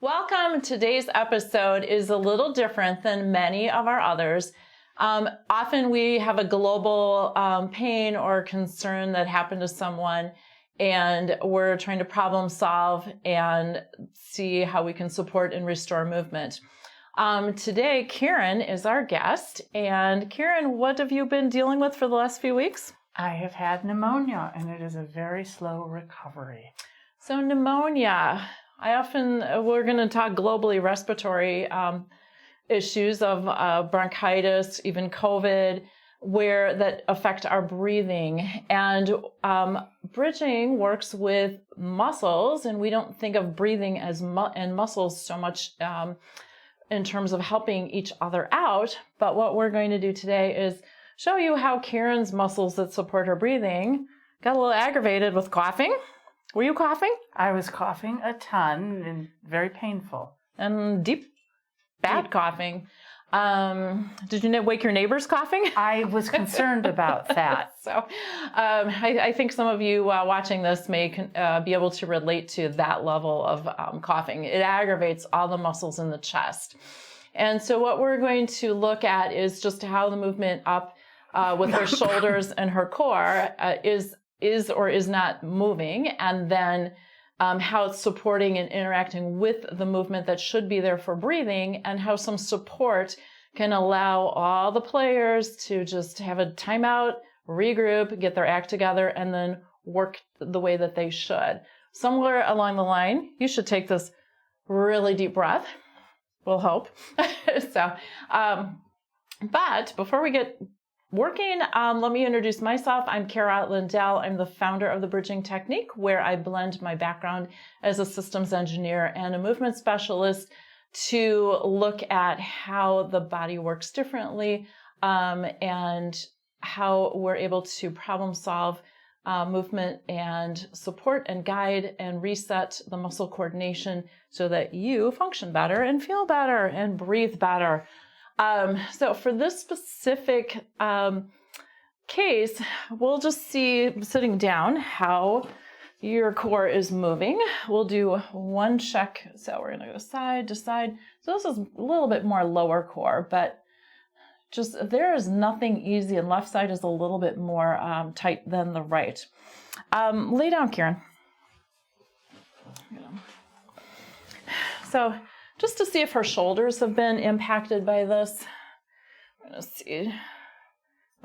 Welcome. Today's episode is a little different than many of our others. Often we have a global pain or concern that happened to someone, and we're trying to problem solve and see how we can support and restore movement. Today, Karen is our guest. And Karen, what have you been dealing with for the last few weeks? I have had pneumonia, and it is a very slow recovery. So pneumonia, we're going to talk globally respiratory issues of bronchitis, even COVID, that affect our breathing. And bridging works with muscles, and we don't think of breathing and muscles so much in terms of helping each other out. But what we're going to do today is show you how Karen's muscles that support her breathing got a little aggravated with coughing. Were you coughing? I was coughing a ton and very painful. And bad coughing. Did you wake your neighbors coughing? I was concerned about that. So I think some of you watching this may be able to relate to that level of coughing. It aggravates all the muscles in the chest. And so what we're going to look at is just how the movement up with her shoulders and her core is or is not moving, and then how it's supporting and interacting with the movement that should be there for breathing, and how some support can allow all the players to just have a timeout, regroup, get their act together, and then work the way that they should. Somewhere along the line, you should take this really deep breath. We'll hope. But before we get working, let me introduce myself. I'm Cara Lindell. I'm the founder of the Bridging Technique, where I blend my background as a systems engineer and a movement specialist to look at how the body works differently and how we're able to problem solve movement and support and guide and reset the muscle coordination so that you function better and feel better and breathe better. So for this specific case, we'll just see sitting down how your core is moving. We'll do one check. So we're going to go side to side. So this is a little bit more lower core, but just there is nothing easy, and left side is a little bit more tight than the right. Lay down, Karen. So just to see if her shoulders have been impacted by this. I'm going to see.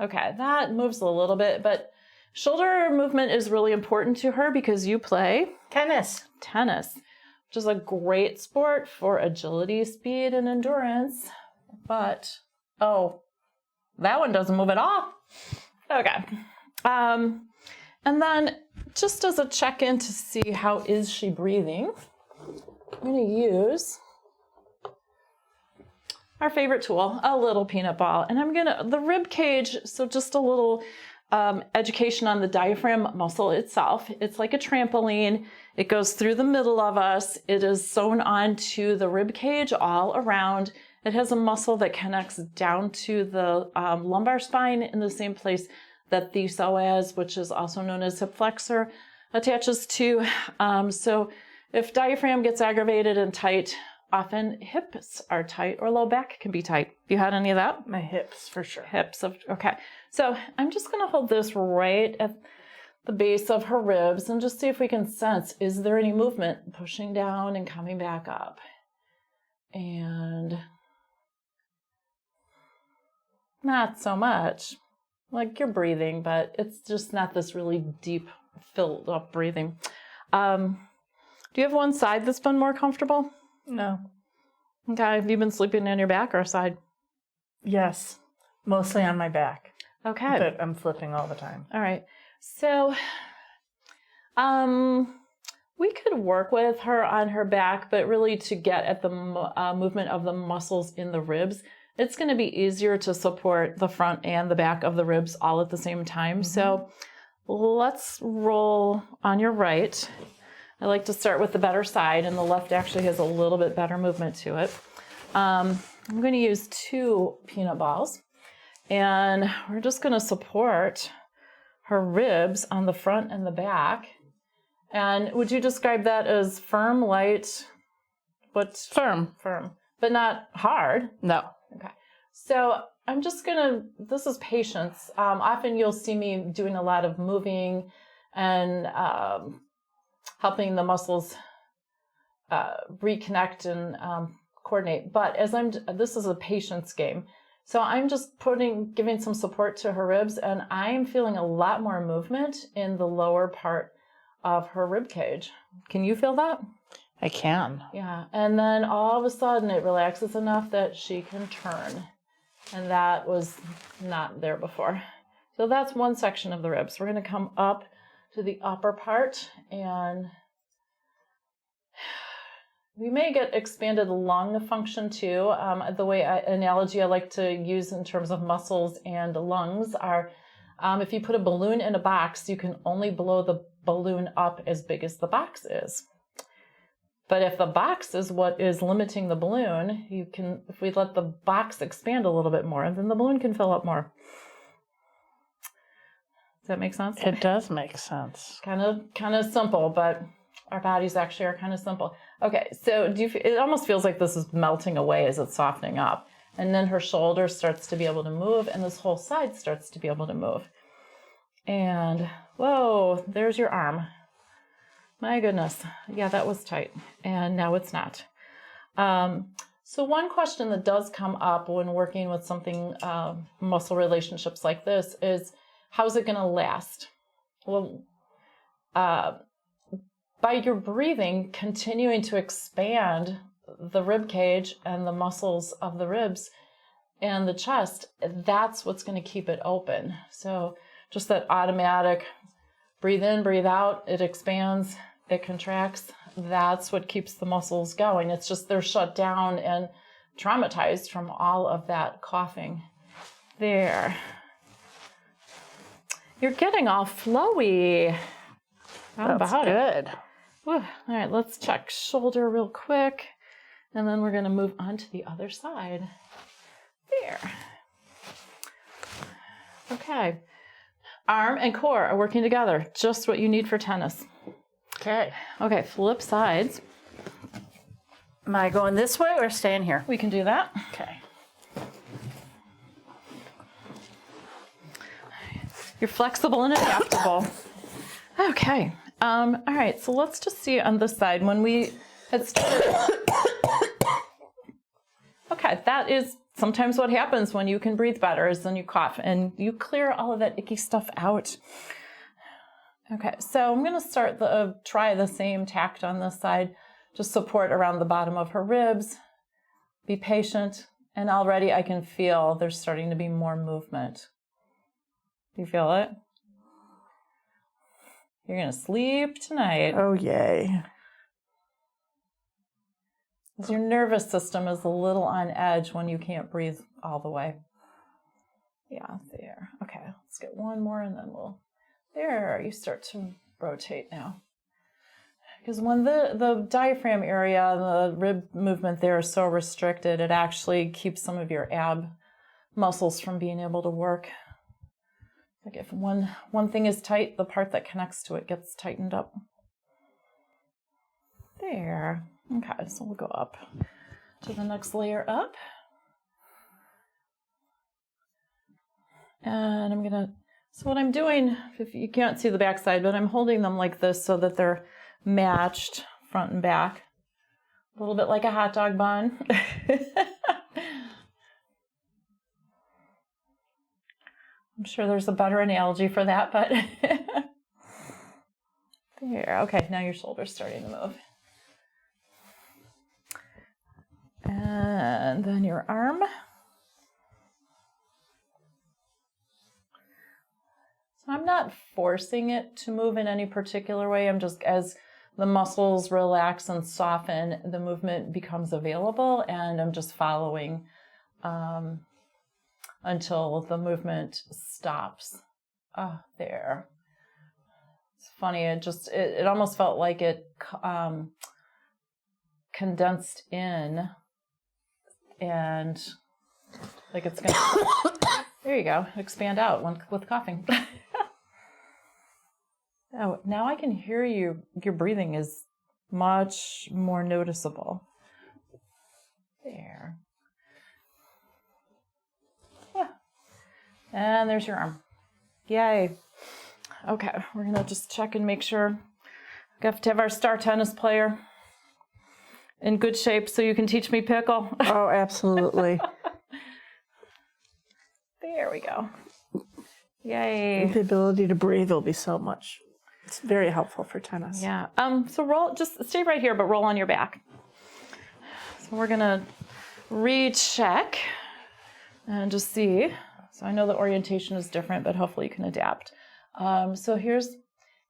Okay, that moves a little bit, but shoulder movement is really important to her because you play Tennis, which is a great sport for agility, speed, and endurance. But, that one doesn't move at all. Okay. And then just as a check-in to see how is she breathing, I'm going to use our favorite tool, a little peanut ball. And the rib cage, so just a little education on the diaphragm muscle itself. It's like a trampoline. It goes through the middle of us. It is sewn onto the rib cage all around. It has a muscle that connects down to the lumbar spine in the same place that the psoas, which is also known as hip flexor, attaches to. So if diaphragm gets aggravated and tight, often hips are tight or low back can be tight. Have you had any of that? My hips, for sure. Okay. So I'm just going to hold this right at the base of her ribs and just see if we can sense, is there any movement pushing down and coming back up? And not so much. Like you're breathing, but it's just not this really deep, filled up breathing. Do you have one side that's been more comfortable? No. Okay. Have you been sleeping on your back or side? Yes, mostly on my back. Okay. But I'm flipping all the time. All right. So, we could work with her on her back, but really to get at the movement of the muscles in the ribs, it's going to be easier to support the front and the back of the ribs all at the same time. Mm-hmm. So let's roll on your right. I like to start with the better side, and the left actually has a little bit better movement to it. I'm going to use 2 peanut balls, and we're just going to support her ribs on the front and the back. And would you describe that as firm, light, But Firm. firm, but not hard. No. Okay. So I'm just this is patience. Often you'll see me doing a lot of moving and helping the muscles reconnect and coordinate. But this is a patience game. So I'm just giving some support to her ribs, and I'm feeling a lot more movement in the lower part of her rib cage. Can you feel that? I can. Yeah. And then all of a sudden it relaxes enough that she can turn. And that was not there before. So that's one section of the ribs. We're going to come up to the upper part, and we may get expanded lung function too. The analogy I like to use in terms of muscles and lungs are, if you put a balloon in a box, you can only blow the balloon up as big as the box is. But if the box is what is limiting the balloon, if we let the box expand a little bit more, then the balloon can fill up more. Does that make sense? It does make sense. Kind of simple, but our bodies actually are kind of simple. Okay, so it almost feels like this is melting away as it's softening up. And then her shoulder starts to be able to move, and this whole side starts to be able to move. And whoa, there's your arm. My goodness. Yeah, that was tight. And now it's not. So one question that does come up when working with something, muscle relationships like this, is how's it going to last? Well, by your breathing, continuing to expand the rib cage and the muscles of the ribs and the chest, that's what's going to keep it open. So just that automatic breathe in, breathe out, it expands, it contracts. That's what keeps the muscles going. It's just they're shut down and traumatized from all of that coughing. There. You're getting all flowy. How That's about it? good. Whew. All right, let's check shoulder real quick. And then we're going to move on to the other side. There. Okay. Arm and core are working together. Just what you need for tennis. Okay. Okay, flip sides. Am I going this way or staying here? We can do that. Okay. You're flexible and adaptable. Okay. All right, so let's just see on this side. When we had started... Okay, that is sometimes what happens when you can breathe better is then you cough and you clear all of that icky stuff out. Okay, so I'm going to try the same tact on this side. Just support around the bottom of her ribs. Be patient. And already I can feel there's starting to be more movement. Do you feel it? You're going to sleep tonight. Oh, yay. Your nervous system is a little on edge when you can't breathe all the way. Yeah, there. Okay, let's get one more and then there, you start to rotate now. Because when the diaphragm area, the rib movement there is so restricted, it actually keeps some of your ab muscles from being able to work. Like if one thing is tight, the part that connects to it gets tightened up. There. Okay, so we'll go up to the next layer up. And so what I'm doing, if you can't see the back side, but I'm holding them like this so that they're matched front and back. A little bit like a hot dog bun. I'm sure there's a better analogy for that, but there. Okay, now your shoulder's starting to move. And then your arm. So I'm not forcing it to move in any particular way. I'm just, as the muscles relax and soften, the movement becomes available, and I'm just following until the movement stops. Oh, there. It's funny, it almost felt like it condensed in, and like it's gonna, there you go, expand out with coughing. Oh, now I can hear you, your breathing is much more noticeable. There. Yeah. And there's your arm. Yay. Okay, we're gonna just check and make sure. We have to have our star tennis player in good shape so you can teach me pickle. Oh, absolutely. There we go. Yay. The ability to breathe will be so much. It's very helpful for tennis. Yeah. So roll, just stay right here, but roll on your back. So we're gonna recheck and just see. So I know the orientation is different, but hopefully you can adapt. So here's,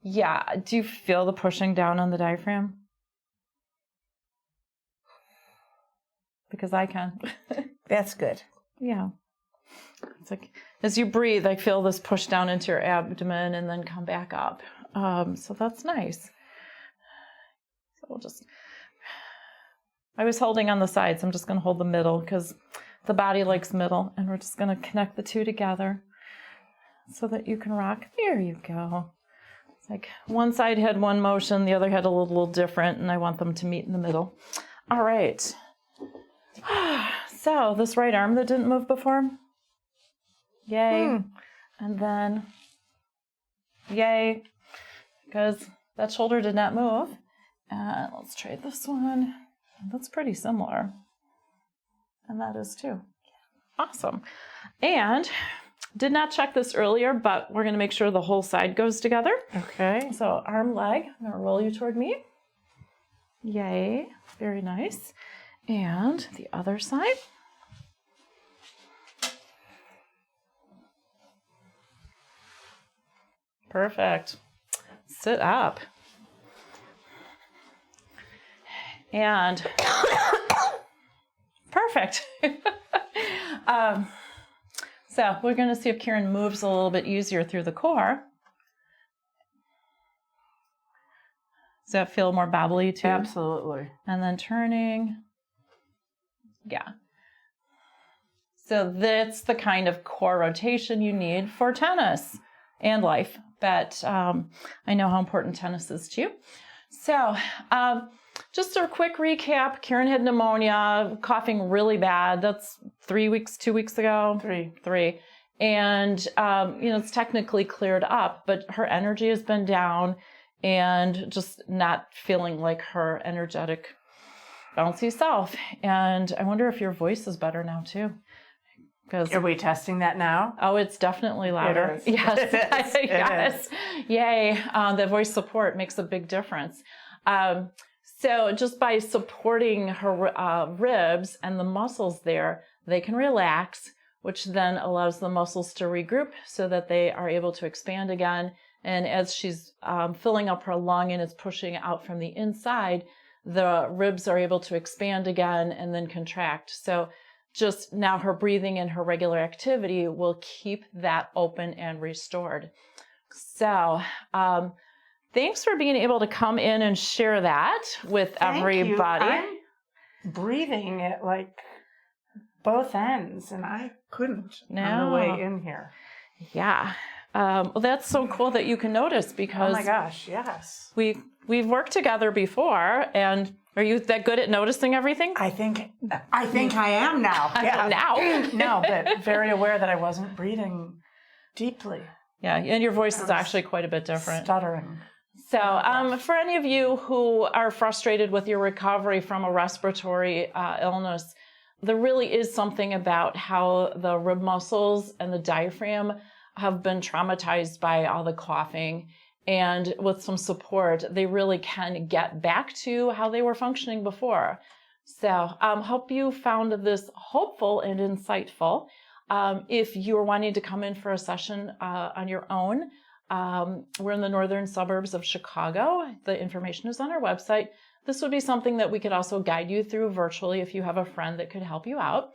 yeah. Do you feel the pushing down on the diaphragm? Because I can. That's good. Yeah. It's like as you breathe, I feel this push down into your abdomen and then come back up. So that's nice. So we'll just, I was holding on the sides. I'm just going to hold the middle because the body likes middle, and we're just going to connect the two together so that you can rock. There you go. It's like one side had one motion, the other had a little different, and I want them to meet in the middle. All right. So this right arm that didn't move before, yay. And then yay, because that shoulder did not move. And let's try this one. That's pretty similar. And that is too. Awesome. And did not check this earlier, but we're going to make sure the whole side goes together. Okay. So arm, leg, I'm going to roll you toward me. Yay. Very nice. And the other side. Perfect. Sit up. And perfect. So we're going to see if Kieran moves a little bit easier through the core. Does that feel more bobbly too? Absolutely. And then turning. Yeah. So that's the kind of core rotation you need for tennis and life. But I know how important tennis is to you. So just a quick recap. Kieran had pneumonia, coughing really bad. That's 2 weeks ago. Three. And, it's technically cleared up, but her energy has been down and just not feeling like her energetic, bouncy self. And I wonder if your voice is better now too. Are we testing that now? Oh, it's definitely louder. It is. Yes. It is. Yes. Yay. The voice support makes a big difference. So just by supporting her ribs and the muscles there, they can relax, which then allows the muscles to regroup so that they are able to expand again. And as she's filling up her lung and it's pushing out from the inside, the ribs are able to expand again and then contract. So just now her breathing and her regular activity will keep that open and restored. So thanks for being able to come in and share that with everybody. I'm breathing at like both ends, and I couldn't on the way in here. Yeah. Well, that's so cool that you can notice because oh my gosh, yes. We've worked together before, and are you that good at noticing everything? I think I am now. Yeah. Now. No, but very aware that I wasn't breathing deeply. Yeah, and your voice is actually quite a bit different. Stuttering. So for any of you who are frustrated with your recovery from a respiratory illness, there really is something about how the rib muscles and the diaphragm have been traumatized by all the coughing. And with some support, they really can get back to how they were functioning before. So hope you found this hopeful and insightful. If you're wanting to come in for a session on your own, we're in the northern suburbs of Chicago. The information is on our website. This would be something that we could also guide you through virtually if you have a friend that could help you out.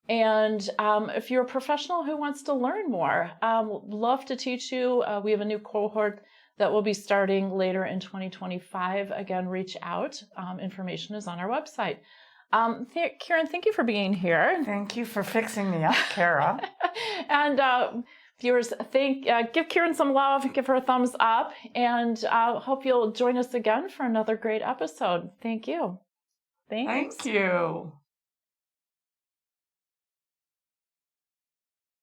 And if you're a professional who wants to learn more, love to teach you. We have a new cohort that will be starting later in 2025. Again, reach out. Information is on our website. Kieran, thank you for being here. Thank you for fixing me up, Cara. And viewers, give Kieran some love, give her a thumbs up, and hope you'll join us again for another great episode. Thank you. Thanks. Thank you.